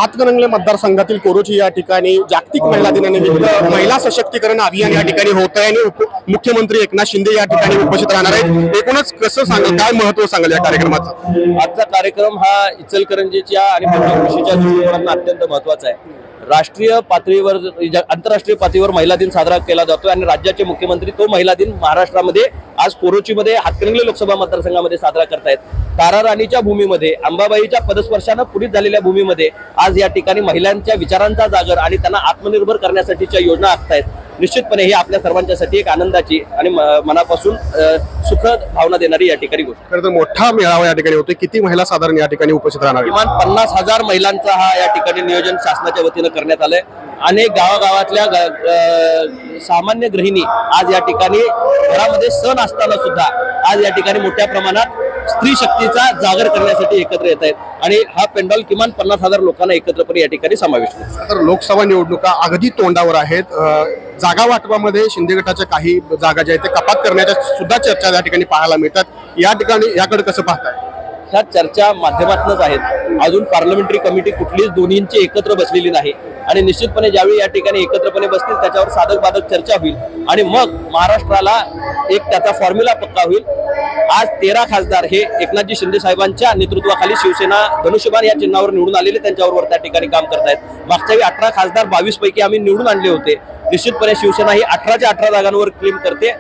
हातकणंगले मतदारसंघातील कोरोची या ठिकाणी जागतिक महिला दिनानिमित्त महिला सशक्तीकरण अभियान या ठिकाणी होत आहे आणि मुख्यमंत्री एकनाथ शिंदे या ठिकाणी उपस्थित राहणार आहेत। एकूणच कसं सांगाल, काय महत्त्व सांगाल या कार्यक्रमाचं? आजचा कार्यक्रम हा इचलकरंजीच्या आणि पंचकृषीच्या दृष्टिकोनातून अत्यंत महत्त्वाचा आहे। राष्ट्रीय पातळीवर आंतरराष्ट्रीय पातळीवर महिला दिन साजरा केला जातो आणि राज्याचे मुख्यमंत्री तो महिला दिन महाराष्ट्रामध्ये आज कोरोचीमध्ये हातकणंगले लोकसभा मतदारसंघामध्ये साजरा करतायत। तारा राणीच्या भूमीमध्ये, अंबाबाईच्या पदस्पर्शानं पुढीत झालेल्या भूमीमध्ये आज या ठिकाणी महिलांच्या विचारांचा जागर आणि त्यांना आत्मनिर्भर करण्यासाठीच्या योजना आखतायत। निश्चितपणे ही आपल्या सर्वांच्यासाठी एक आनंदाची आणि मनापासून सुखद भावना देणारी या ठिकाणी गोष्ट। खरं तर मोठा मेळावा या ठिकाणी होतो। किती महिला साधारण या ठिकाणी उपस्थित राहणार? किमान 50,000 महिलांचा हा या ठिकाणी नियोजन शासनाच्या वतीनं करण्यात आलंय। अनेक गावागावातल्या सामान्य गृहिणी आज या ठिकाणी घरामध्ये सण असताना सुद्धा आज या ठिकाणी मोठ्या प्रमाणात स्त्री शक्तीचा जागर करण्यासाठी एकत्र येत आहेत आणि हा पेंडॉल किमान 50,000 लोकांना एकत्रपणे या ठिकाणी समाविष्ट होतो। तर लोकसभा निवडणुका अगदी तोंडावर आहेत। जागा वाटपामध्ये शिंदे गटाच्या काही जागा ज्या आहेत ते कपात करण्याच्या सुद्धा चर्चा या ठिकाणी पाहायला मिळतात। या ठिकाणी याकडे कसं पाहताय? ह्या चर्चा माध्यमातूनच आहेत। अजून पार्लमेंटरी कमिटी कुठलीच दोन्हींची एकत्र बसलेली नाही आणि निश्चितपणे ज्यावेळी या ठिकाणी एकत्रपणे बसतील त्याच्यावर साधक बाधक चर्चा होईल आणि मग महाराष्ट्राला एक त्याचा फॉर्म्युला पक्का होईल। आज 13 खासदार हे एकनाथजी शिंदे साहेबांच्या नेतृत्वाखाली शिवसेना धनुष्यबाण या चिन्हावर निवडून आलेले त्यांच्याबरोबर त्या ठिकाणी काम करतायत। मागच्या वेळी 18 खासदार 22 पैकी आम्ही निवडून आणले होते। निश्चितपणे शिवसेना ही 18च्या 18 जागांवर क्लेम करते।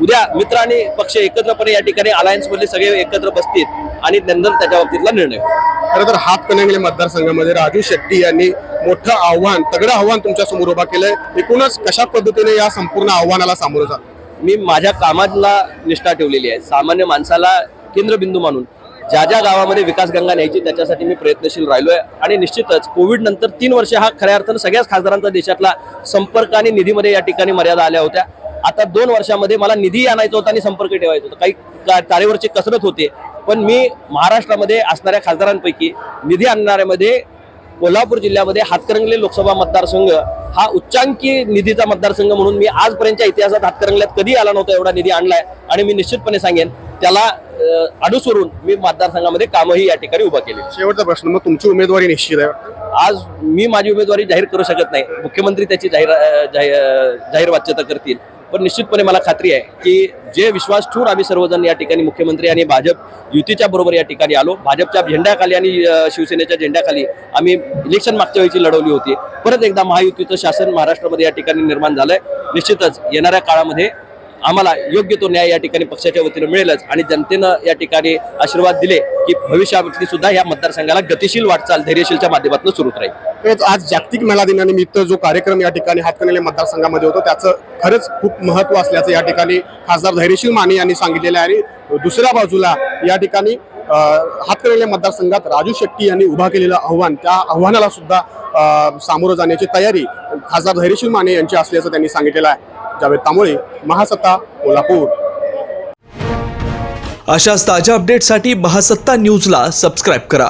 उद्या मित्र आणि पक्ष एकत्रपणे या ठिकाणी अलायन्स मधले सगळे एकत्र बसतील आणि नंतर त्याच्या बाबतीतला निर्णय होईल। खरं तर हातकणंगले मतदारसंघामध्ये राजू शेट्टी यांनी मोठं आव्हान, तगडं आव्हान तुमच्या समोर उभा केलंय। एकूणच कशा पद्धतीने या संपूर्ण आव्हानाला सामोरं जात? मी माझ्या कामाला निष्ठा ठेवलेली आहे। सामान्य माणसाला केंद्रबिंदू मानून ज्या ज्या गावामध्ये विकासगंगा न्यायची त्याच्यासाठी मी प्रयत्नशील राहिलोय आणि निश्चितच कोविड नंतर 3 वर्ष हा खऱ्या अर्थानं सगळ्याच खासदारांचा देशातला संपर्क आणि निधीमध्ये या ठिकाणी मर्यादा आल्या होत्या। आता 2 वर्षामध्ये मला निधी आणायचा होता आणि संपर्क ठेवायचा होता, काही तारेवरची कसरत होते। पण मी महाराष्ट्रामध्ये असणाऱ्या खासदारांपैकी निधी आणणाऱ्यामध्ये कोल्हापूर जिल्ह्यामध्ये हातकणंगले लोकसभा मतदारसंघ हा उच्चांकी निधीचा मतदारसंघ म्हणून मी आजपर्यंतच्या इतिहासात हातकणंगल्यात कधी आला नव्हता एवढा निधी आणलाय आणि मी निश्चितपणे सांगेन त्याला अनुसरून मी मतदारसंघामध्ये कामही या ठिकाणी उभा केले। शेवटचा प्रश्न, मग तुमची उमेदवारी निश्चित आहे? आज मी माझी उमेदवारी जाहीर करू शकत नाही, मुख्यमंत्री त्याची जाहीर वाच्यता करतील। पण निश्चितपणे मला खात्री आहे की जे विश्वास ठेवून आम्ही सर्वजण या ठिकाणी मुख्यमंत्री आणि भाजप युतीच्या बरोबर या ठिकाणी आलो, भाजपच्या झेंड्याखाली आणि शिवसेनेच्या झेंड्याखाली आम्ही इलेक्शन मागच्या वेळी लढवली होती। परत एकदा महायुतीचं शासन महाराष्ट्रामध्ये या ठिकाणी निर्माण झालंय। निश्चितच येणाऱ्या काळामध्ये आम्हाला योग्य तो न्याय या ठिकाणी पक्षाच्या वतीनं मिळेलच आणि जनतेनं या ठिकाणी आशीर्वाद दिले की भविष्यातली सुद्धा या मतदारसंघाला गतिशील वाटचाल धैर्यशीलच्या माध्यमातून सुरूच राहील। आज जागतिक महिला दिनानिमित्त जो कार्यक्रम या ठिकाणी हातकणंगले मतदारसंघामध्ये होतो त्याचं खरंच खूप महत्त्व असल्याचं या ठिकाणी खासदार धैर्यशील माने यांनी सांगितलेलं आहे। आणि दुसऱ्या बाजूला या ठिकाणी हातकणंगले मतदारसंघात राजू शेट्टी यांनी उभा केलेलं आव्हान, त्या आव्हानाला सुद्धा सामोरं जाण्याची तयारी खासदार धैर्यशील माने यांची असल्याचं त्यांनी सांगितलेलं आहे। जावेद तांबोळे, महासत्ता, कोल्हापूर। अशाच ताज्या अपडेटसाठी महासत्ता न्यूजला सबस्क्राईब करा।